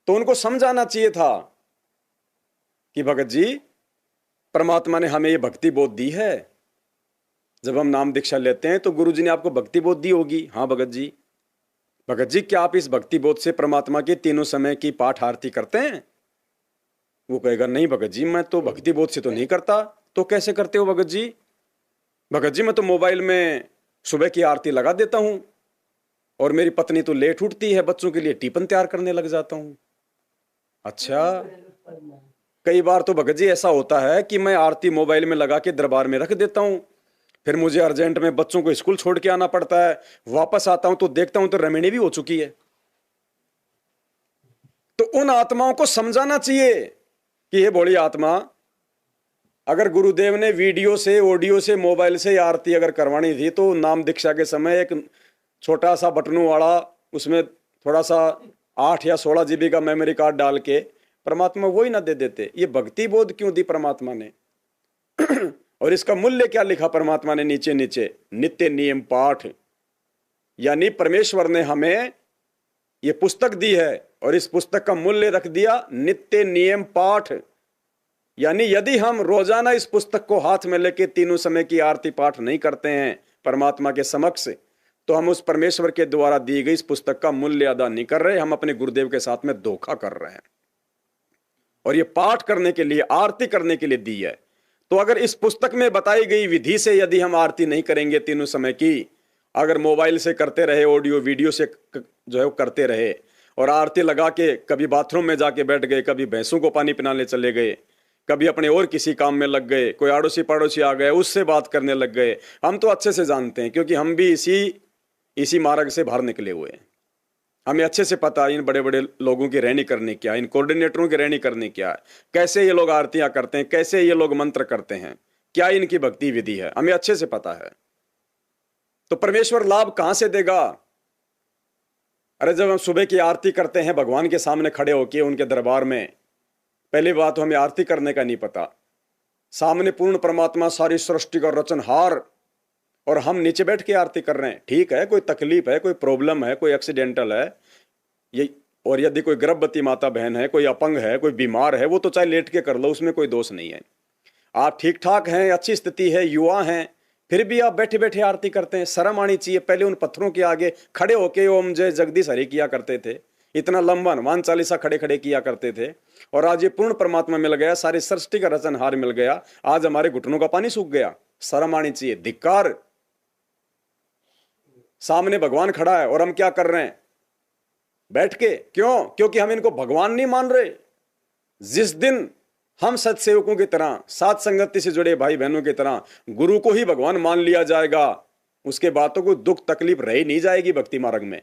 तो उनको समझाना चाहिए था कि भगत जी, परमात्मा ने हमें ये भक्ति बोध दी है। जब हम नाम दीक्षा लेते हैं तो गुरु जी ने आपको भक्ति बोध दी होगी। हाँ भगत जी। भगत जी, क्या आप इस भक्ति बोध से परमात्मा के तीनों समय की पाठ आरती करते हैं? वो कहेगा, नहीं भगत जी, मैं तो भक्ति बोध से तो नहीं करता। तो कैसे करते हो भगत जी? भगत जी, मैं तो मोबाइल में सुबह की आरती लगा देता हूं और मेरी पत्नी तो लेट उठती है, बच्चों के लिए टिफिन तैयार करने लग जाता हूं। अच्छा। कई बार तो भगत जी ऐसा होता है कि मैं आरती मोबाइल में लगा के दरबार में रख देता हूं, फिर मुझे अर्जेंट में बच्चों को स्कूल छोड़ के आना पड़ता है, वापस आता हूं तो देखता हूं तो रमणी भी हो चुकी है। तो उन आत्माओं को समझाना चाहिए कि ये बड़ी आत्मा, अगर गुरुदेव ने वीडियो से, ऑडियो से, मोबाइल से आरती अगर करवानी थी तो नाम दीक्षा के समय एक छोटा सा बटनों वाला, उसमें थोड़ा सा 8 या 16 GB का मेमोरी कार्ड डाल के परमात्मा वही ना दे देते। ये भक्ति बोध क्यों दी परमात्मा ने? और इसका मूल्य क्या लिखा परमात्मा ने नीचे नीचे? नित्य नियम पाठ। यानी परमेश्वर ने हमें ये पुस्तक दी है और इस पुस्तक का मूल्य रख दिया नित्य नियम पाठ। यानी यदि हम रोजाना इस पुस्तक को हाथ में लेके तीनों समय की आरती पाठ नहीं करते हैं परमात्मा के समक्ष, तो हम उस परमेश्वर के द्वारा दी गई इस पुस्तक का मूल्य अदा नहीं कर रहे, हम अपने गुरुदेव के साथ में धोखा कर रहे हैं। और ये पाठ करने के लिए, आरती करने के लिए दी है। तो अगर इस पुस्तक में बताई गई विधि से यदि हम आरती नहीं करेंगे तीनों समय की, अगर मोबाइल से करते रहे, ऑडियो वीडियो से जो है करते रहे, और आरती लगा के कभी बाथरूम में जाके बैठ गए, कभी भैंसों को पानी पिलाने चले गए, कभी अपने और किसी काम में लग गए, कोई आड़ोसी पड़ोसी आ गए उससे बात करने लग गए। हम तो अच्छे से जानते हैं क्योंकि हम भी इसी मार्ग से बाहर निकले हुए हैं। हमें अच्छे से पता है इन बड़े बड़े लोगों की रहनी करनी क्या है, इन कोऑर्डिनेटरों की रहनी करनी क्या है, कैसे ये लोग आरतियां करते हैं, कैसे ये लोग मंत्र करते हैं, क्या इनकी भक्ति विधि है, हमें अच्छे से पता है। तो परमेश्वर लाभ कहां से देगा? अरे जब हम सुबह की आरती करते हैं भगवान के सामने खड़े होकर उनके दरबार में, पहली बात तो हमें आरती करने का नहीं पता। सामने पूर्ण परमात्मा, सारी सृष्टि का रचनहार, और हम नीचे बैठ के आरती कर रहे हैं। ठीक है, कोई तकलीफ है, कोई प्रॉब्लम है, कोई एक्सीडेंटल है, ये, और यदि कोई गर्भवती माता बहन है, कोई अपंग है, कोई बीमार है, वो तो चाहे लेट के कर लो, उसमें कोई दोष नहीं है। आप ठीक ठाक हैं, अच्छी स्थिति है, युवा हैं, फिर भी आप बैठे बैठे आरती करते हैं। शर्म आनी चाहिए। पहले उन पत्थरों के आगे खड़े होके ओम जय जगदीश हरि किया करते थे, इतना लंबा हनुमान चालीसा खड़े खड़े किया करते थे, और आज ये पूर्ण परमात्मा मिल गया, सारी सृष्टि का रचनहार मिल गया, आज हमारे घुटनों का पानी सूख गया। शर्म आनी चाहिए। धिक्कार। सामने भगवान खड़ा है और हम क्या कर रहे हैं बैठ के? क्यों? क्योंकि हम इनको भगवान नहीं मान रहे। जिस दिन हम सत्सेवकों की तरह, साथ संगति से जुड़े भाई बहनों की तरह गुरु को ही भगवान मान लिया जाएगा, उसके बाद तो कोई दुख तकलीफ रही नहीं जाएगी भक्ति मार्ग में।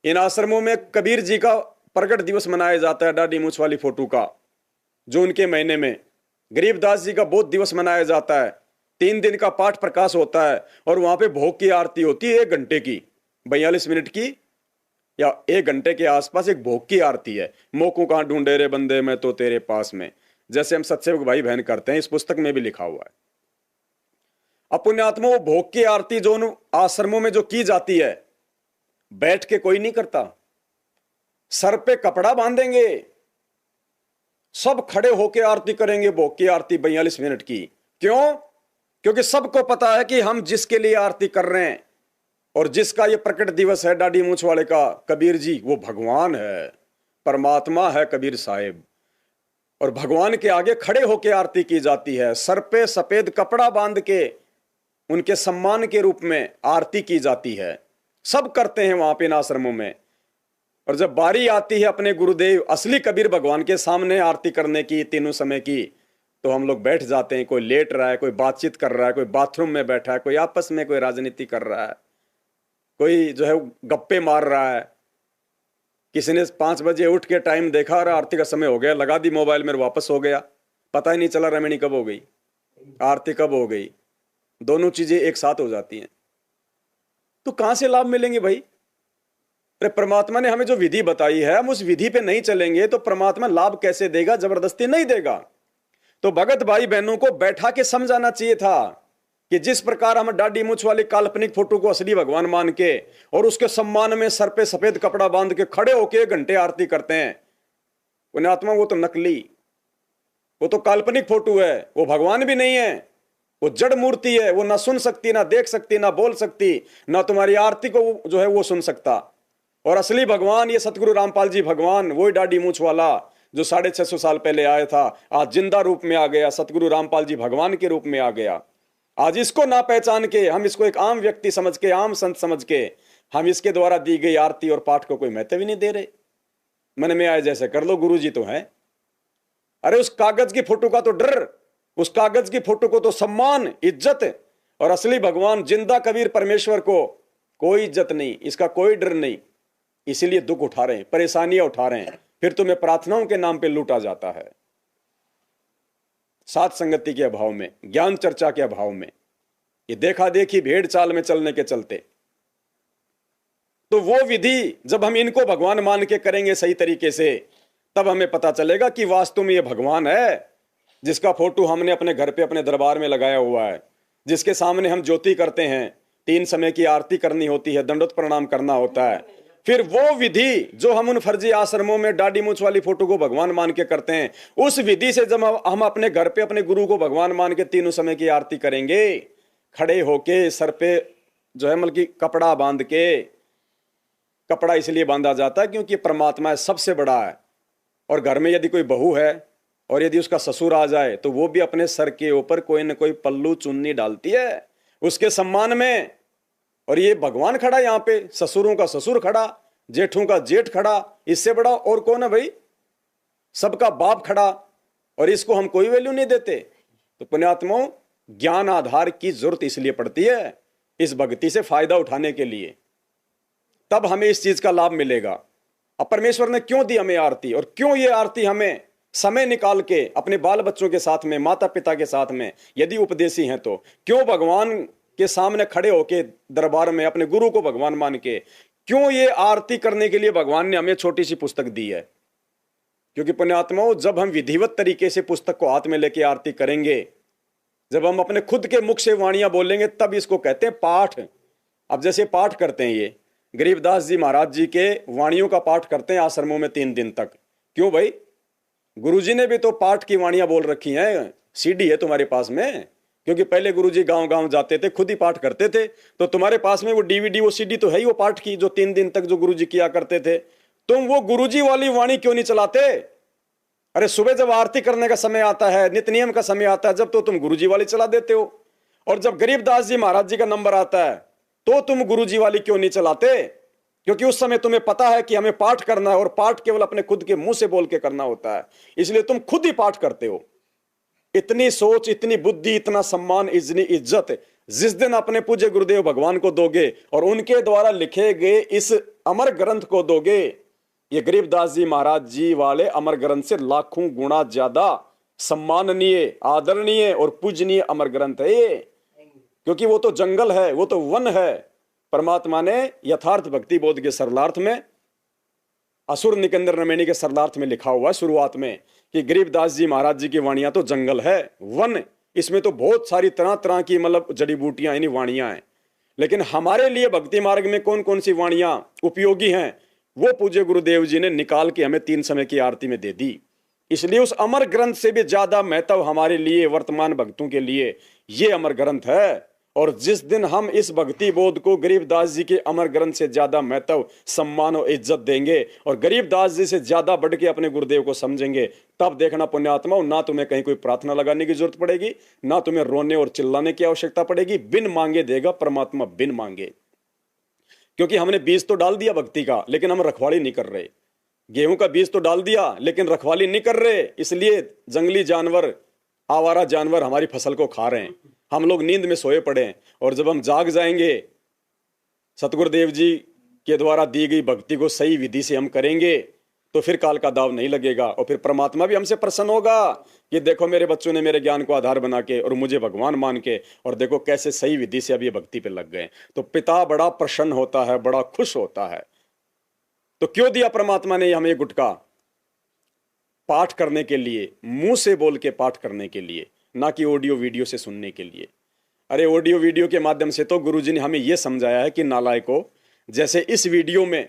इन आश्रमों में कबीर जी का प्रगट दिवस मनाया जाता है, दाढ़ी मूछ वाली फोटो का, जून के महीने में। गरीबदास जी का बोध दिवस मनाया जाता है, 3 दिन का पाठ प्रकाश होता है, और वहां पे भोग की आरती होती है 1 घंटे की, 42 मिनट की या 1 घंटे के आसपास एक भोग की आरती है। मोको कहां ढूंढे रे बंदे, मैं तो तेरे पास में, जैसे हम सत्सेवक भाई बहन करते हैं, इस पुस्तक में भी लिखा हुआ है। अब पुण्यात्मा, वो भोग की आरती जो उन आश्रमों में जो की जाती है, बैठ के कोई नहीं करता। सर पे कपड़ा बांधेंगे, सब खड़े होके आरती करेंगे, भोग की आरती 42 मिनट की। क्यों? क्योंकि सबको पता है कि हम जिसके लिए आरती कर रहे हैं और जिसका ये प्रकट दिवस है दाढ़ी मूछ वाले का, कबीर जी, वो भगवान है, परमात्मा है कबीर साहिब। और भगवान के आगे खड़े होकर आरती की जाती है, सर पे सफेद कपड़ा बांध के उनके सम्मान के रूप में आरती की जाती है। सब करते हैं वहां पे इन आश्रमों में। और जब बारी आती है अपने गुरुदेव असली कबीर भगवान के सामने आरती करने की तीनों समय की, तो हम लोग बैठ जाते हैं। कोई लेट रहा है, कोई बातचीत कर रहा है, कोई बाथरूम में बैठा है, कोई आपस में कोई राजनीति कर रहा है, कोई जो है गप्पे मार रहा है, किसी ने 5 बजे उठ के टाइम देखा और आरती का समय हो गया, लगा दी मोबाइल में, वापस हो गया, पता ही नहीं चला रमणी कब हो गई, आरती कब हो गई। दोनों चीजें एक साथ हो जाती हैं। तो कहां से लाभ मिलेंगे भाई? अरे परमात्मा ने हमें जो विधि बताई है, हम उस विधि पे नहीं चलेंगे तो परमात्मा लाभ कैसे देगा? जबरदस्ती नहीं देगा। तो भगत भाई बहनों को बैठा के समझाना चाहिए था कि जिस प्रकार हम दाढ़ी मूछ वाली काल्पनिक फोटो को असली भगवान मान के और उसके सम्मान में सर पे सफेद कपड़ा बांध के खड़े होके 1 घंटे आरती करते हैं, पुण्यात्मा वो तो नकली, वो तो काल्पनिक फोटो है, वो भगवान भी नहीं है, वो जड़ मूर्ति है। वो ना सुन सकती, ना देख सकती, ना बोल सकती, ना तुम्हारी आरती को जो है वो सुन सकता। और असली भगवान ये सतगुरु रामपाल जी भगवान, वही दाढ़ी मूछ वाला जो 650 साल पहले आया था, आज जिंदा रूप में आ गया, सतगुरु रामपाल जी भगवान के रूप में आ गया। आज इसको ना पहचान के हम इसको एक आम व्यक्ति समझ के, आम संत समझ के हम इसके द्वारा दी गई आरती और पाठ को कोई महत्व ही नहीं दे रहे। मन में आए जैसे कर लो, गुरु जी तो है। अरे उस कागज की फोटो का तो डर, उस कागज की फोटो को तो सम्मान, इज्जत, और असली भगवान जिंदा कबीर परमेश्वर को कोई इज्जत नहीं, इसका कोई डर नहीं। इसीलिए दुख उठा रहे हैं, परेशानियां उठा रहे हैं, फिर तुम्हें प्रार्थनाओं के नाम पे लूटा जाता है। साथ संगति के अभाव में, ज्ञान चर्चा के अभाव में, ये देखा देखी भेड़ चाल में चलने के चलते। तो वो विधि जब हम इनको भगवान मान के करेंगे सही तरीके से, तब हमें पता चलेगा कि वास्तव में ये भगवान है, जिसका फोटो हमने अपने घर पे अपने दरबार में लगाया हुआ है, जिसके सामने हम ज्योति करते हैं, 3 समय की आरती करनी होती है, दंडोत प्रणाम करना होता है। फिर वो विधि जो हम उन फर्जी आश्रमों में दाढ़ी मूछ वाली फोटो को भगवान मान के करते हैं, उस विधि से जब हम अपने घर पे अपने गुरु को भगवान मान के 3 समय की आरती करेंगे, खड़े होके सर पे जो है मतलब कपड़ा बांध के, कपड़ा इसलिए बांधा जाता है क्योंकि परमात्मा सबसे बड़ा है। और घर में यदि कोई बहू है और यदि उसका ससुर आ जाए तो वो भी अपने सर के ऊपर कोई न कोई पल्लू चुन्नी डालती है उसके सम्मान में। और ये भगवान खड़ा यहाँ पे, ससुरों का ससुर खड़ा, जेठों का जेठ खड़ा, इससे बड़ा और कौन है भाई? सबका बाप खड़ा, और इसको हम कोई वैल्यू नहीं देते। तो पुण्यात्माओं, ज्ञान आधार की जरूरत इसलिए पड़ती है, इस भक्ति से फायदा उठाने के लिए, तब हमें इस चीज का लाभ मिलेगा। अब परमेश्वर ने क्यों दी हमें आरती, और क्यों ये आरती हमें समय निकाल के अपने बाल बच्चों के साथ में, माता पिता के साथ में, यदि उपदेशी हैं तो क्यों भगवान के सामने खड़े होके दरबार में अपने गुरु को भगवान मान के, क्यों ये आरती करने के लिए भगवान ने हमें छोटी सी पुस्तक दी है? क्योंकि पुण्यात्माओं, जब हम विधिवत तरीके से पुस्तक को हाथ में लेके आरती करेंगे, जब हम अपने खुद के मुख से वाणियां बोलेंगे, तब इसको कहते हैं पाठ। अब जैसे पाठ करते हैं, ये गरीबदास जी महाराज जी के वाणियों का पाठ करते हैं आश्रमों में 3 दिन तक। क्यों भाई? गुरुजी ने भी तो पाठ की वाणियां बोल रखी हैं, सीडी है तुम्हारे पास में। क्योंकि पहले गुरुजी गांव-गांव जाते थे, खुद ही पाठ करते थे, तो तुम्हारे पास में वो डीवीडी, वो सीडी तो है ही वो पाठ की, जो 3 दिन तक जो गुरुजी किया करते थे। तुम वो गुरुजी वाली वाणी क्यों नहीं चलाते? अरे सुबह जब आरती करने का समय आता है, नित्य नियम का समय आता है, जब तो तुम गुरुजी वाली चला देते हो, और जब गरीबदास जी महाराज जी का नंबर आता है तो तुम गुरुजी वाली क्यों नहीं चलाते? क्योंकि उस समय तुम्हें पता है कि हमें पाठ करना है, और पाठ केवल अपने खुद के मुंह से बोल के करना होता है, इसलिए तुम खुद ही पाठ करते हो। इतनी सोच, इतनी बुद्धि, इतना सम्मान, इतनी इज्जत जिस दिन अपने पूज्य गुरुदेव भगवान को दोगे और उनके द्वारा लिखे गए इस अमर ग्रंथ को दोगे, ये गरीबदास जी महाराज जी वाले अमर ग्रंथ से लाखों गुना ज्यादा सम्माननीय, आदरणीय और पूजनीय अमर ग्रंथ है ये। क्योंकि वो तो जंगल है, वो तो वन है। परमात्मा ने यथार्थ भक्ति बोध के सरलार्थ में, असुर निकंदर नमैनी के सरलार्थ में लिखा हुआ है शुरुआत में कि गरीबदास जी महाराज जी की वाणियां तो जंगल है, वन, इसमें तो बहुत सारी तरह तरह की मतलब जड़ी बूटियां यानी वाणियां हैं। लेकिन हमारे लिए भक्ति मार्ग में कौन कौन सी वाणियां उपयोगी हैं, वो पूज्य गुरुदेव जी ने निकाल के हमें 3 समय की आरती में दे दी। इसलिए उस अमर ग्रंथ से भी ज्यादा महत्व हमारे लिए, वर्तमान भक्तों के लिए, ये अमर ग्रंथ है। और जिस दिन हम इस भक्ति बोध को गरीबदास जी के अमर ग्रंथ से ज्यादा महत्व, सम्मान और इज्जत देंगे, और गरीबदास जी से ज्यादा बढ़ के अपने गुरुदेव को समझेंगे, तब देखना पुण्यात्मा, ना तुम्हें कहीं कोई प्रार्थना लगाने की जरूरत पड़ेगी, ना तुम्हें रोने और चिल्लाने की आवश्यकता पड़ेगी। बिन मांगे देगा परमात्मा, बिन मांगे। क्योंकि हमने बीज तो डाल दिया भक्ति का, लेकिन हम रखवाली नहीं कर रहे। गेहूं का बीज तो डाल दिया, लेकिन रखवाली नहीं कर रहे, इसलिए जंगली जानवर, आवारा जानवर हमारी फसल को खा रहे हैं। हम लोग नींद में सोए पड़े हैं, और जब हम जाग जाएंगे, सतगुरुदेव जी के द्वारा दी गई भक्ति को सही विधि से हम करेंगे, तो फिर काल का दाव नहीं लगेगा, और फिर परमात्मा भी हमसे प्रसन्न होगा कि देखो मेरे बच्चों ने मेरे ज्ञान को आधार बना के और मुझे भगवान मान के, और देखो कैसे सही विधि से अब ये भक्ति पे लग गए। तो पिता बड़ा प्रसन्न होता है, बड़ा खुश होता है। तो क्यों दिया परमात्मा ने हमें गुटका? पाठ करने के लिए, मुंह से बोल के पाठ करने के लिए, ना कि ऑडियो वीडियो से सुनने के लिए। अरे ऑडियो वीडियो के माध्यम से तो गुरुजी ने हमें यह समझाया है कि नालायकों, जैसे इस वीडियो में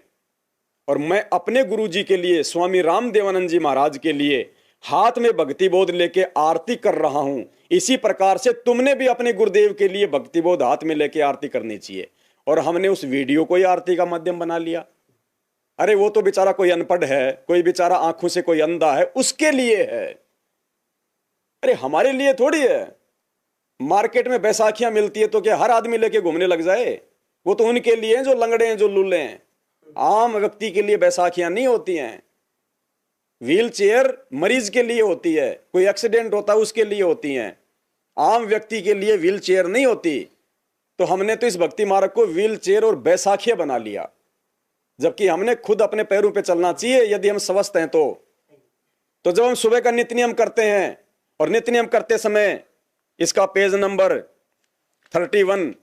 और मैं अपने गुरुजी के लिए, स्वामी रामदेवानंद जी महाराज के लिए हाथ में भक्ति बोध लेके आरती कर रहा हूं। इसी प्रकार से तुमने भी अपने गुरुदेव के लिए भक्ति बोध हाथ में लेके आरती करनी चाहिए। और हमने उस वीडियो को ही आरती का माध्यम बना लिया। अरे वो तो बेचारा कोई अनपढ़ है, कोई बेचारा आंखों से कोई अंधा है, उसके लिए है। अरे हमारे लिए थोड़ी है। मार्केट में बैसाखियां मिलती है तो क्या हर आदमी लेके घूमने लग जाए? वो तो उनके लिए हैं जो लंगड़े हैं, जो लुल्ले हैं। आम व्यक्ति के लिए बैसाखियां नहीं होती हैं। व्हील चेयर मरीज के लिए होती है, कोई एक्सीडेंट होता है उसके लिए होती हैं। आम व्यक्ति के लिए व्हील चेयर नहीं होती। तो हमने तो इस भक्ति मार्ग को व्हील चेयर और बैसाखियां बना लिया, जबकि हमने खुद अपने पैरों पे चलना चाहिए यदि हम स्वस्थ हैं तो जब हम सुबह का नित्य नियम करते हैं, और नित्य नियम करते समय इसका पेज नंबर 31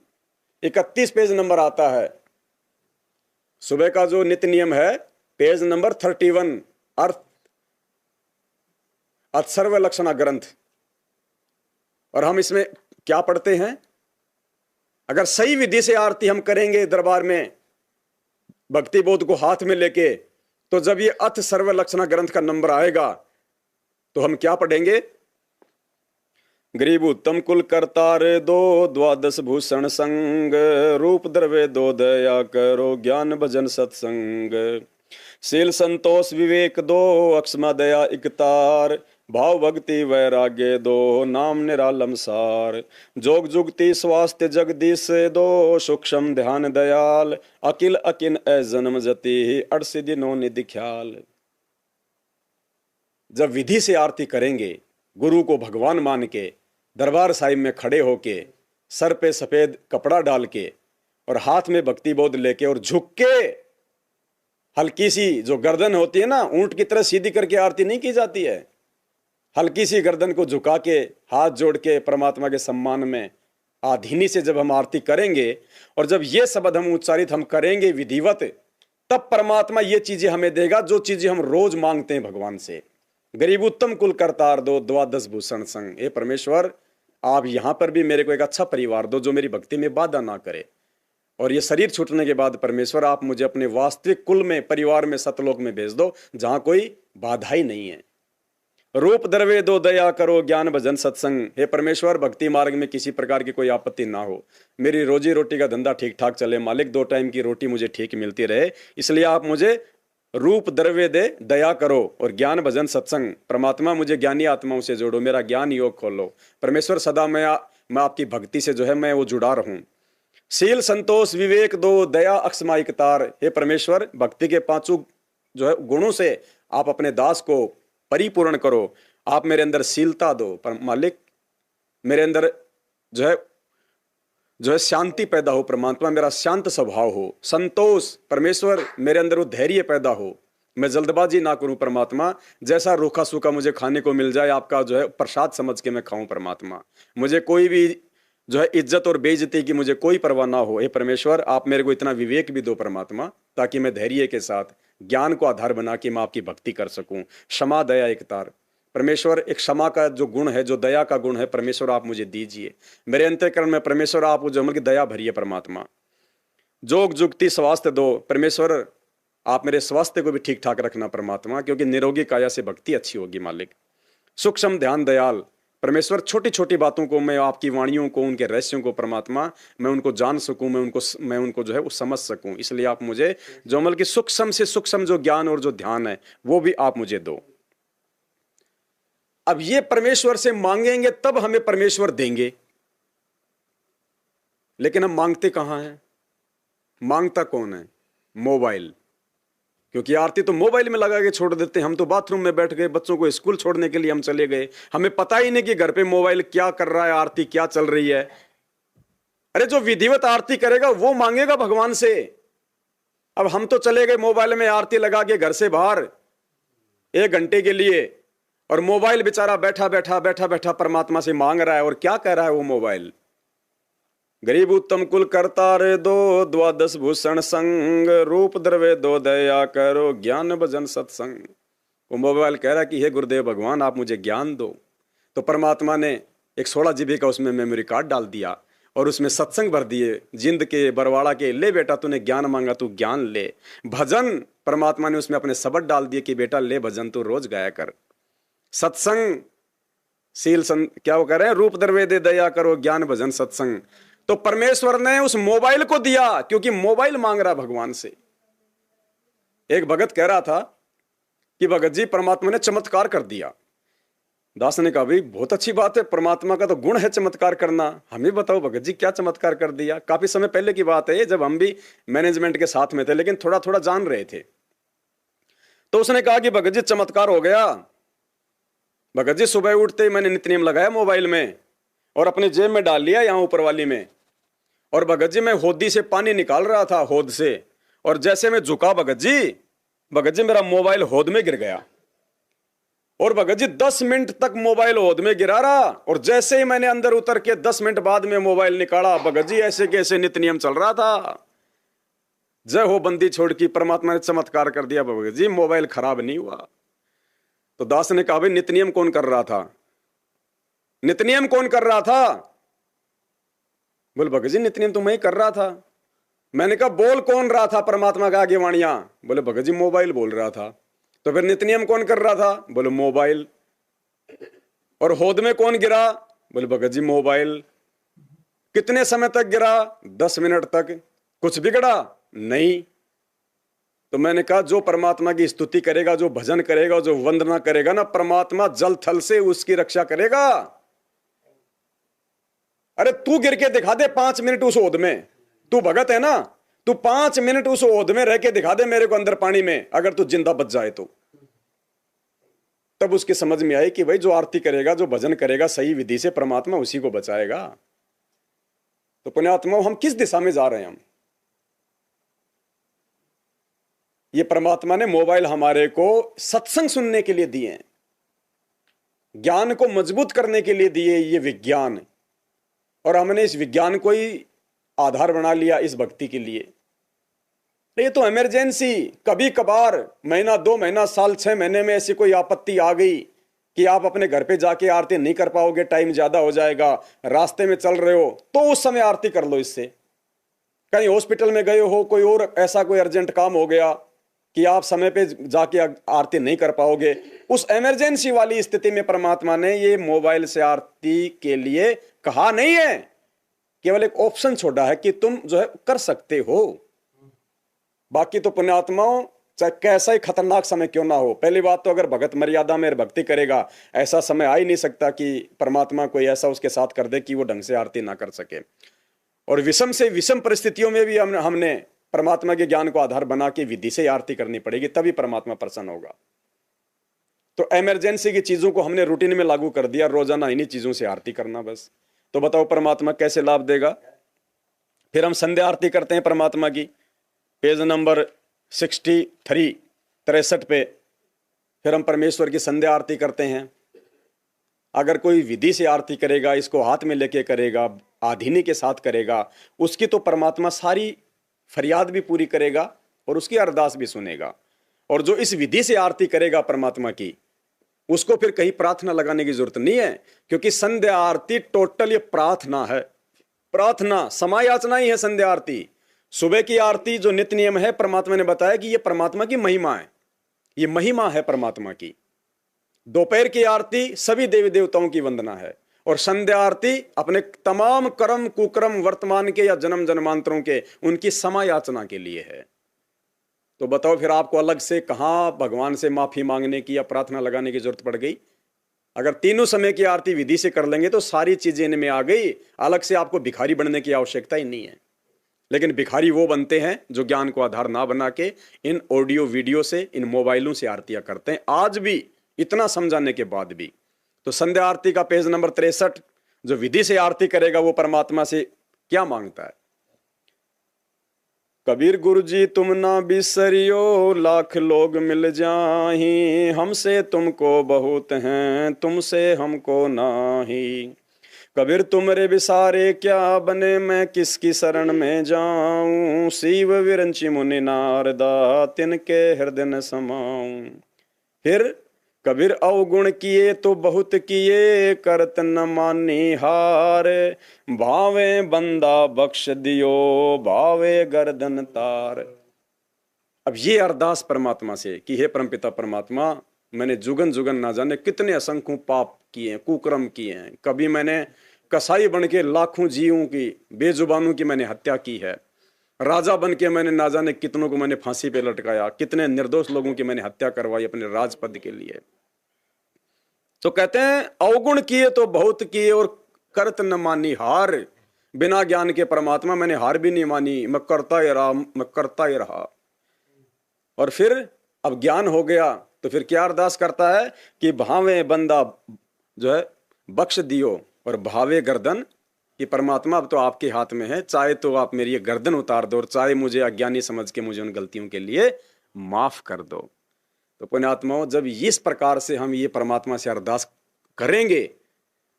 31 पेज नंबर आता है। सुबह का जो नित्य नियम है पेज नंबर 31, अर्थ अथर्व लक्षणा ग्रंथ। और हम इसमें क्या पढ़ते हैं? अगर सही विधि से आरती हम करेंगे दरबार में भक्ति बोध को हाथ में लेके, तो जब ये अथ सर्व लक्षणा ग्रंथ का नंबर आएगा तो हम क्या पढ़ेंगे? गरीब उत्तम कुल करतार दो, द्वादश भूषण संग, रूप द्रव्य दो, दया करो ज्ञान भजन सत्संग, शील संतोष विवेक दो, अक्षमा दया इकतार, भाव भक्ति वैराग्य दो, नाम निरालम सार, जोग जुगति स्वास्थ्य जगदीश दो, सूक्ष्म ध्यान दयाल, अकिल अकिन ए जन्म जति, 80 दिनों निधि ख्याल। जब विधि से आरती करेंगे, गुरु को भगवान मान के, दरबार साहिब में खड़े होके, सर पे सफेद कपड़ा डाल के और हाथ में भक्ति बोध लेके और झुक के, हल्की सी जो गर्दन होती है ना, ऊंट की तरह सीधी करके आरती नहीं की जाती है। हल्की सी गर्दन को झुका के हाथ जोड़ के परमात्मा के सम्मान में आधीनी से जब हम आरती करेंगे, और जब ये शब्द हम उच्चारित हम करेंगे विधिवत, तब परमात्मा ये चीजें हमें देगा जो चीजें हम रोज मांगते हैं भगवान से। गरीब उत्तम कुल करतार दो, द्वादश भूषण संग। हे परमेश्वर, आप यहां पर भी मेरे को एक अच्छा परिवार दो जो मेरी भक्ति में बाधा ना करे। और ये शरीर छूटने के बाद परमेश्वर आप मुझे अपने वास्तविक कुल में, परिवार में, सतलोक में भेज दो जहां कोई बाधा ही नहीं है। रूप द्रव्य दो, दया करो ज्ञान भजन सत्संग। हे परमेश्वर, भक्ति मार्ग में किसी प्रकार की कोई आपत्ति ना हो, मेरी रोजी रोटी का धंधा ठीक ठाक चले मालिक, 2 टाइम की रोटी मुझे ठीक मिलती रहे, इसलिए आप मुझे रूप द्रव्य दे, दया करो और ज्ञान भजन सत्संग। परमात्मा मुझे ज्ञानी आत्माओं से जोड़ो, मेरा ज्ञान योग खोलो परमेश्वर, सदा मैं आपकी भक्ति से जो है मैं वो जुड़ा रहूं। शील संतोष विवेक दो, दया अक्षमा इकतार। हे परमेश्वर, भक्ति के 5 जो है गुणों से आप अपने दास को परिपूर्ण करो। आप मेरे अंदर शीलता दो पर मालिक, मेरे अंदर जो है शांति पैदा हो परमात्मा, मेरा शांत स्वभाव हो। संतोष परमेश्वर, मेरे अंदर वो धैर्य पैदा हो, मैं जल्दबाजी ना करूं परमात्मा, जैसा रूखा सूखा मुझे खाने को मिल जाए आपका जो है प्रसाद समझ के मैं खाऊं परमात्मा। मुझे कोई भी जो है इज्जत और बेइज्जती की मुझे कोई परवाह ना हो। हे परमेश्वर, आप मेरे को इतना विवेक भी दो परमात्मा, ताकि मैं धैर्य के साथ ज्ञान को आधार बना के मैं आपकी भक्ति कर सकूं। क्षमा दया इकतार परमेश्वर, एक क्षमा का जो गुण है, जो दया का गुण है परमेश्वर, आप मुझे दीजिए। मेरे अंतःकरण में परमेश्वर आप जो की दया भरिए परमात्मा। जोग जुगति स्वास्थ्य दो परमेश्वर, आप मेरे स्वास्थ्य को भी ठीक ठाक रखना परमात्मा, क्योंकि निरोगी काया से भक्ति अच्छी होगी मालिक। सूक्ष्म ध्यान दयाल परमेश्वर, छोटी छोटी बातों को मैं आपकी वाणियों को, उनके रहस्यों को परमात्मा मैं उनको जान सकूं, मैं उनको जो है वो समझ सकूं, इसलिए आप मुझे जो अमल की सूक्ष्म से सूक्ष्म जो ज्ञान और जो ध्यान है वो भी आप मुझे दो। अब ये परमेश्वर से मांगेंगे तब हमें परमेश्वर देंगे, लेकिन हम मांगते कहां हैं? मांगता कौन है? मोबाइल। क्योंकि आरती तो मोबाइल में लगा के छोड़ देते हैं। हम तो बाथरूम में बैठ गए, बच्चों को स्कूल छोड़ने के लिए हम चले गए, हमें पता ही नहीं कि घर पे मोबाइल क्या कर रहा है, आरती क्या चल रही है। अरे जो विधिवत आरती करेगा वो मांगेगा भगवान से। अब हम तो चले गए मोबाइल में आरती लगा के घर से बाहर 1 घंटे के लिए, और मोबाइल बेचारा बैठा बैठा परमात्मा से मांग रहा है। और क्या कह रहा है वो मोबाइल? गरीब उत्तम कुल करतार दो, द्वादश भूषण संग, रूप द्रव्य दो, दया करो ज्ञान भजन सत्संग। वो मोबाइल कह रहा है कि हे गुरुदेव भगवान, आप मुझे ज्ञान दो। तो परमात्मा ने एक 16 GB का उसमें मेमोरी कार्ड डाल दिया और उसमें सत्संग भर दिए, जिंद के बरवाड़ा के। ले बेटा, तूने ज्ञान मांगा, तू ज्ञान ले। भजन परमात्मा ने उसमें अपने शब्द डाल दिए कि बेटा ले भजन तू रोज गाया कर, सत्संग क्या वो कह रहे हैं, रूप दरवे दे दया करो ज्ञान भजन सत्संग। तो परमेश्वर ने उस मोबाइल को दिया, क्योंकि मोबाइल मांग रहा भगवान से। एक भगत कह रहा था कि भगत जी परमात्मा ने चमत्कार कर दिया। दास ने कहा भाई बहुत अच्छी बात है, परमात्मा का तो गुण है चमत्कार करना, हमें बताओ भगत जी क्या चमत्कार कर दिया। काफी समय पहले की बात है, जब हम भी मैनेजमेंट के साथ में थे, लेकिन थोड़ा थोड़ा जान रहे थे। तो उसने कहा कि भगत जी चमत्कार हो गया। भगत जी सुबह उठते ही मैंने नित्य नियम लगाया मोबाइल में और अपनी जेब में डाल लिया यहां ऊपर वाली में, और भगत जी मैं होदी से पानी निकाल रहा था होद से, और जैसे मैं झुका भगत जी मेरा मोबाइल होद में गिर गया। और भगत जी 10 मिनट तक मोबाइल होद में गिरा रहा, और जैसे ही मैंने अंदर उतर के 10 मिनट बाद में मोबाइल निकाला, भगत जी ऐसे कैसे नित्य नियम चल रहा था। जय हो बंदी छोड़ की, परमात्मा ने चमत्कार कर दिया भगत जी, मोबाइल खराब नहीं हुआ। तो दास ने कहा भाई नित्य नियम कौन कर रहा था, नित्य नियम कौन कर रहा था। बोल भगत जी नित्य नियम तो मैं ही कर रहा था। मैंने कहा बोल कौन रहा था परमात्मा का आगे वाणियां। बोले भगत जी मोबाइल बोल रहा था। तो फिर नित्य नियम कौन कर रहा था। बोले मोबाइल। और होद में कौन गिरा। बोले भगत जी मोबाइल। कितने समय तक गिरा। 10 मिनट तक। कुछ बिगड़ा नहीं। तो मैंने कहा जो परमात्मा की स्तुति करेगा, जो भजन करेगा, जो वंदना करेगा ना, परमात्मा जल थल से उसकी रक्षा करेगा। अरे तू गिर के दिखा दे 5 मिनट उस ओद में, तू भगत है ना, तू 5 मिनट उस ओद में रह के दिखा दे मेरे को अंदर पानी में, अगर तू जिंदा बच जाए तो। तब उसकी समझ में आई कि भाई जो आरती करेगा, जो भजन करेगा सही विधि से, परमात्मा उसी को बचाएगा। तो पुण्यात्मा हम किस दिशा में जा रहे हैं। हम ये परमात्मा ने मोबाइल हमारे को सत्संग सुनने के लिए दिए हैं, ज्ञान को मजबूत करने के लिए दिए ये विज्ञान, और हमने इस विज्ञान को ही आधार बना लिया इस भक्ति के लिए। ये तो इमरजेंसी, कभी कभार महीना 2 महीना साल 6 महीने में ऐसी कोई आपत्ति आ गई कि आप अपने घर पे जाके आरती नहीं कर पाओगे, टाइम ज्यादा हो जाएगा, रास्ते में चल रहे हो, तो उस समय आरती कर लो। इससे कहीं हॉस्पिटल में गए हो, कोई और ऐसा कोई अर्जेंट काम हो गया कि आप समय पे जाके आरती नहीं कर पाओगे, उस इमरजेंसी वाली स्थिति में परमात्मा ने ये मोबाइल से आरती के लिए कहा नहीं है, केवल एक ऑप्शन छोड़ा है कि तुम जो है कर सकते हो। बाकी तो पुण्यात्माओं चाहे कैसा ही खतरनाक समय क्यों ना हो, पहली बात तो अगर भगत मर्यादा में भक्ति करेगा, ऐसा समय आ ही नहीं सकता कि परमात्मा कोई ऐसा उसके साथ कर दे कि वो ढंग से आरती ना कर सके। और विषम से विषम परिस्थितियों में भी हमने परमात्मा के ज्ञान को आधार बना के विधि से आरती करनी पड़ेगी, तभी परमात्मा प्रसन्न होगा। तो इमरजेंसी की चीजों को हमने रूटीन में लागू कर दिया, रोजाना इन्हीं चीजों से आरती करना बस। तो बताओ परमात्मा कैसे लाभ देगा। फिर हम संध्या आरती करते हैं परमात्मा की, पेज नंबर 63 पे। फिर हम परमेश्वर की संध्या आरती करते हैं। अगर कोई विधि से आरती करेगा, इसको हाथ में लेके करेगा, आधीनी के साथ करेगा, उसकी तो परमात्मा सारी फरियाद भी पूरी करेगा और उसकी अरदास भी सुनेगा। और जो इस विधि से आरती करेगा परमात्मा की, उसको फिर कहीं प्रार्थना लगाने की जरूरत नहीं है, क्योंकि संध्या आरती टोटल ये प्रार्थना है। प्रार्थना समायाचना ही है संध्या आरती। सुबह की आरती जो नित्य नियम है, परमात्मा ने बताया कि ये परमात्मा की महिमा है, ये महिमा है परमात्मा की। दोपहर की आरती सभी देवी देवताओं की वंदना है, और संध्या आरती अपने तमाम कर्म कुकर्म वर्तमान के या जन्म जन्मांतरों के, उनकी समायाचना के लिए है। तो बताओ फिर आपको अलग से कहां भगवान से माफी मांगने की या प्रार्थना लगाने की जरूरत पड़ गई। अगर तीनों समय की आरती विधि से कर लेंगे तो सारी चीजें इनमें आ गई, अलग से आपको भिखारी बनने की आवश्यकता ही नहीं है। लेकिन भिखारी वो बनते हैं जो ज्ञान को आधार ना बना के इन ऑडियो वीडियो से, इन मोबाइलों से आरतियां करते हैं, आज भी इतना समझाने के बाद भी। तो संध्या आरती का पेज नंबर 63, जो विधि से आरती करेगा वो परमात्मा से क्या मांगता है। कबीर गुरु जी तुम ना बिसरियो, लाख लोग मिल जाही, हमसे तुमको बहुत हैं, तुमसे हमको नाही। कबीर तुमरे बिसारे क्या बने, मैं किसकी शरण में जाऊं, शिव विरंची मुनि नारदा, तिनके हृदय न समाऊं। फिर कबीर अवगुण किए तो बहुत किए, करत न मानी हार, भावे बंदा बख्श दियो, भावे गर्दन तार। अब ये अरदास परमात्मा से कि हे परमपिता परमात्मा, मैंने जुगन जुगन ना जाने कितने असंख्य पाप किए हैं, कुकर्म किए हैं। कभी मैंने कसाई बन के लाखों जीवों की, बेजुबानों की मैंने हत्या की है। राजा बन के मैंने ना जाने कितनों को मैंने फांसी पे लटकाया, कितने निर्दोष लोगों की मैंने हत्या करवाई अपने राजपद के लिए। तो कहते हैं अवगुण किए तो बहुत किए और करत न मानी हार। बिना ज्ञान के परमात्मा मैंने हार भी नहीं मानी, मैं करता ही रहा, मैं करता ही रहा। और फिर अब ज्ञान हो गया तो फिर क्या अरदास करता है कि भावे बंदा जो है बख्श दियो और भावे गर्दन, कि परमात्मा अब तो आपके हाथ में है, चाहे तो आप मेरी ये गर्दन उतार दो और चाहे मुझे अज्ञानी समझ के मुझे उन गलतियों के लिए माफ कर दो। तो पुण्यात्माओं, जब इस प्रकार से हम ये परमात्मा से अरदास करेंगे,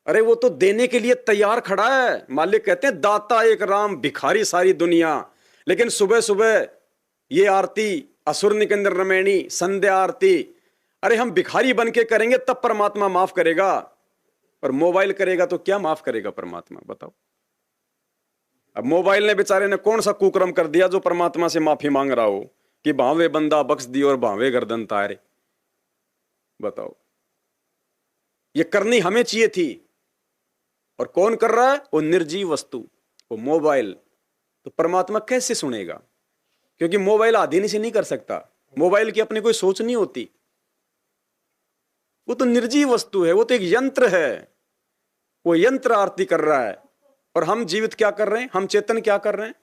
अरे वो तो देने के लिए तैयार खड़ा है। मालिक कहते हैं दाता एक राम भिखारी सारी दुनिया। लेकिन सुबह सुबह ये आरती असुर निकंदर रमैणी संध्या आरती, अरे हम भिखारी बन के करेंगे तब परमात्मा माफ करेगा, और मोबाइल करेगा तो क्या माफ करेगा परमात्मा, बताओ। अब मोबाइल ने बेचारे ने कौन सा कुकर्म कर दिया जो परमात्मा से माफी मांग रहा हो कि भावे बंदा बख्श दी और भावे गर्दन तारे, बताओ। ये करनी हमें चाहिए थी, और कौन कर रहा है? वो निर्जीव वस्तु, वो मोबाइल। तो परमात्मा कैसे सुनेगा? क्योंकि मोबाइल आधीन से नहीं कर सकता, मोबाइल की अपनी कोई सोच नहीं होती, वो तो निर्जीव वस्तु है, वो तो एक यंत्र है। वो यंत्र आरती कर रहा है, और हम जीवित क्या कर रहे हैं? हम चेतन क्या कर रहे हैं?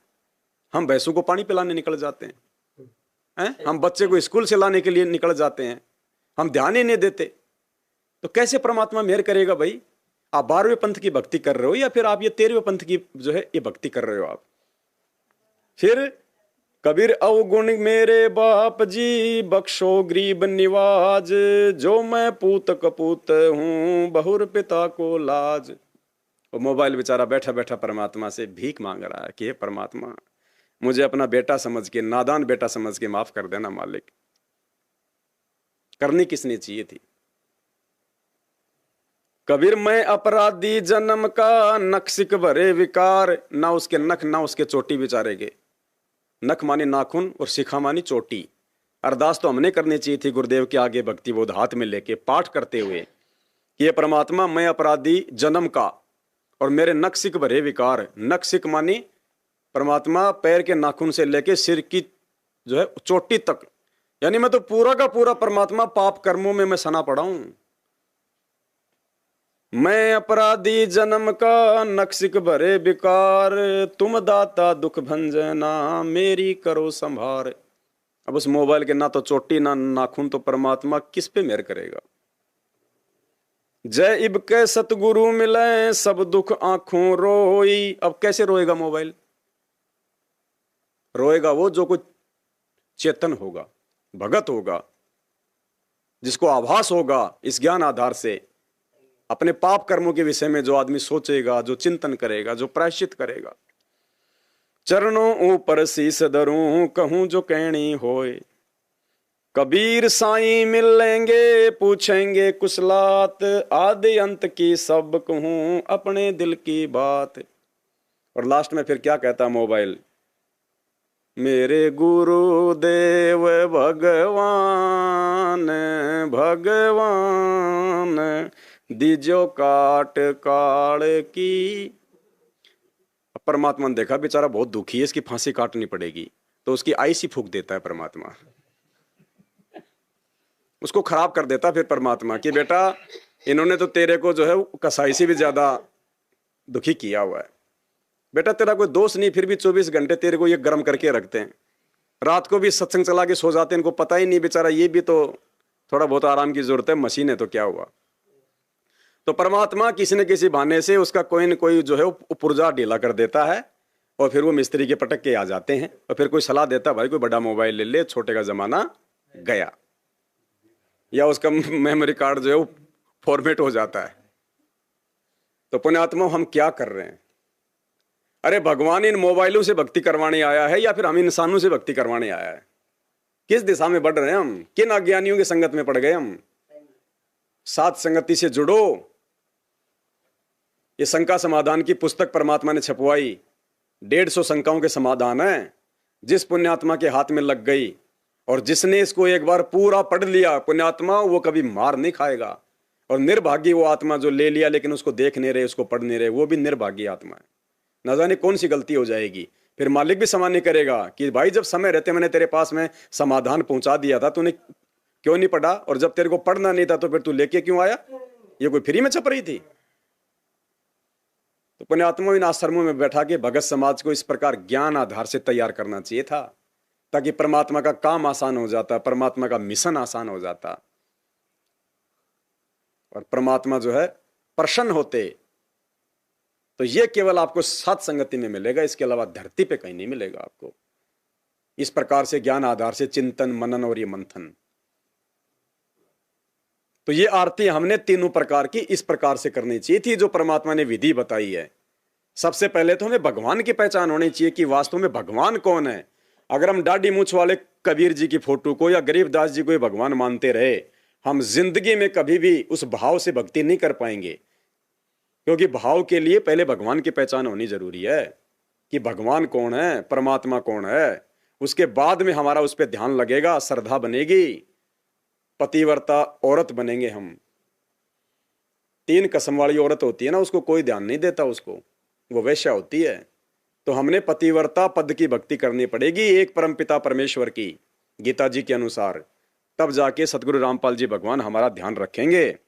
हम भैंसों को पानी पिलाने निकल जाते हैं, हम बच्चे को स्कूल से लाने के लिए निकल जाते हैं, हम ध्यान ही नहीं देते। तो कैसे परमात्मा मेहर करेगा भाई? आप 12वें पंथ की भक्ति कर रहे हो या फिर आप ये 13वें पंथ की जो है ये भक्ति कर रहे हो आप? फिर कबीर अवगुण मेरे बाप जी बख्शो गरीब निवाज, जो मैं पूत कपूत हूं बहुर पिता को लाज। वो मोबाइल बेचारा बैठा बैठा परमात्मा से भीख मांग रहा है कि हे परमात्मा, मुझे अपना बेटा समझ के, नादान बेटा समझ के माफ कर देना मालिक। करनी किसने चाहिए थी? कबीर मैं अपराधी जन्म का, नक्सिक भरे विकार। ना उसके नख ना उसके चोटी बेचारे के। नख मानी नाखून और शिखा मानी चोटी। अरदास तो हमने करनी चाहिए थी गुरुदेव के आगे भक्ति बोध हाथ में लेके पाठ करते हुए कि ये परमात्मा मैं अपराधी जन्म का और मेरे नक्सिक भरे विकार। नक्सिक मानी परमात्मा पैर के नाखून से लेके सिर की जो है चोटी तक, यानी मैं तो पूरा का पूरा परमात्मा पाप कर्मों में मैं सना पड़ा हूं। मैं अपराधी जन्म का, नक्सिक भरे विकार, तुम दाता दुख भंजना, मेरी करो संभार। अब उस मोबाइल के ना तो चोटी ना नाखून, तो परमात्मा किस पे मेहर करेगा? जय इब के सतगुरु मिले, सब दुख आंखों रोई। अब कैसे रोएगा मोबाइल? रोएगा वो जो कोई चेतन होगा, भगत होगा, जिसको आभास होगा इस ज्ञान आधार से अपने पाप कर्मों के विषय में। जो आदमी सोचेगा, जो चिंतन करेगा, जो प्रायश्चित करेगा। चरणों ऊपर शीस धरूं, कहूं जो कहनी होए। कबीर साईं मिल लेंगे, पूछेंगे कुशलात, आदि अंत की सब कहूं अपने दिल की बात। और लास्ट में फिर क्या कहता मोबाइल? मेरे गुरुदेव भगवान भगवान, दीजो काट काल की। परमात्मा ने देखा बेचारा बहुत दुखी है, इसकी फांसी काटनी पड़ेगी, तो उसकी आईसी फूंक देता है परमात्मा, उसको खराब कर देता फिर परमात्मा कि बेटा इन्होंने तो तेरे को जो है कसाई से भी ज्यादा दुखी किया हुआ है। बेटा तेरा कोई दोष नहीं, फिर भी 24 घंटे तेरे को ये गर्म करके रखते हैं, रात को भी सत्संग चला के सो जाते हैं, इनको पता ही नहीं बेचारा ये भी तो थोड़ा बहुत आराम की जरूरत है, मशीन है तो क्या हुआ। तो परमात्मा किसी न किसी बहाने से उसका कोई न कोई जो है वो पुर्जा ढीला कर देता है, और फिर वो मिस्त्री के पटक के आ जाते हैं, और फिर कोई सलाह देता है भाई कोई बड़ा मोबाइल ले ले, छोटे का जमाना गया, या उसका मेमोरी कार्ड जो है वो फॉर्मेट हो जाता है। तो पुण्यात्मा हम क्या कर रहे हैं? अरे भगवान इन मोबाइलों से भक्ति करवाने आया है या फिर हम इंसानों से भक्ति करवाने आया है? किस दिशा में बढ़ रहे हैं हम? किन अज्ञानियों की संगत में पड़ गए हम? साथ संगति से जुड़ो। ये शंका समाधान की पुस्तक परमात्मा ने छपवाई, 150 शंकाओं के समाधान है। जिस पुण्यात्मा के हाथ में लग गई और जिसने इसको एक बार पूरा पढ़ लिया पुण्यात्मा, वो कभी मार नहीं खाएगा। और निर्भागी वो आत्मा जो ले लिया लेकिन उसको देख नहीं रहे, उसको पढ़ नहीं रहे, वो भी निर्भागी आत्मा है। न जाने कौन सी गलती हो जाएगी। फिर मालिक भी सम्मान नहीं करेगा कि भाई जब समय रहते मैंने तेरे पास में समाधान पहुंचा दिया था, तूने क्यों नहीं पढ़ा, और जब तेरे को पढ़ना नहीं था तो फिर तू लेके क्यों आया, ये कोई फ्री में छप रही थी। तो पुण्यात्मा इन आश्रमों में बैठा के भगत समाज को इस प्रकार ज्ञान आधार से तैयार करना चाहिए था, ताकि परमात्मा का काम आसान हो जाता, परमात्मा का मिशन आसान हो जाता, और परमात्मा जो है प्रसन्न होते। तो ये केवल आपको सात संगति में मिलेगा, इसके अलावा धरती पे कहीं नहीं मिलेगा आपको। इस प्रकार से ज्ञान आधार से चिंतन मनन और ये मंथन। तो ये आरती हमने तीनों प्रकार की इस प्रकार से करनी चाहिए थी, जो परमात्मा ने विधि बताई है। सबसे पहले तो हमें भगवान की पहचान होनी चाहिए कि वास्तव में भगवान कौन है। अगर हम दाढ़ी मूछ वाले कबीर जी की फोटो को या गरीबदास जी को ही भगवान मानते रहे, हम जिंदगी में कभी भी उस भाव से भक्ति नहीं कर पाएंगे। क्योंकि भाव के लिए पहले भगवान की पहचान होनी जरूरी है कि भगवान कौन है, परमात्मा कौन है। उसके बाद में हमारा उस पर ध्यान लगेगा, श्रद्धा बनेगी, पतिव्रता औरत बनेंगे हम। 3 कसम वाली औरत होती है ना, उसको कोई ध्यान नहीं देता, उसको वो वैश्या होती है। तो हमने पतिव्रता पद की भक्ति करनी पड़ेगी, एक परमपिता परमेश्वर की, गीता जी के अनुसार। तब जाके सतगुरु रामपाल जी भगवान हमारा ध्यान रखेंगे।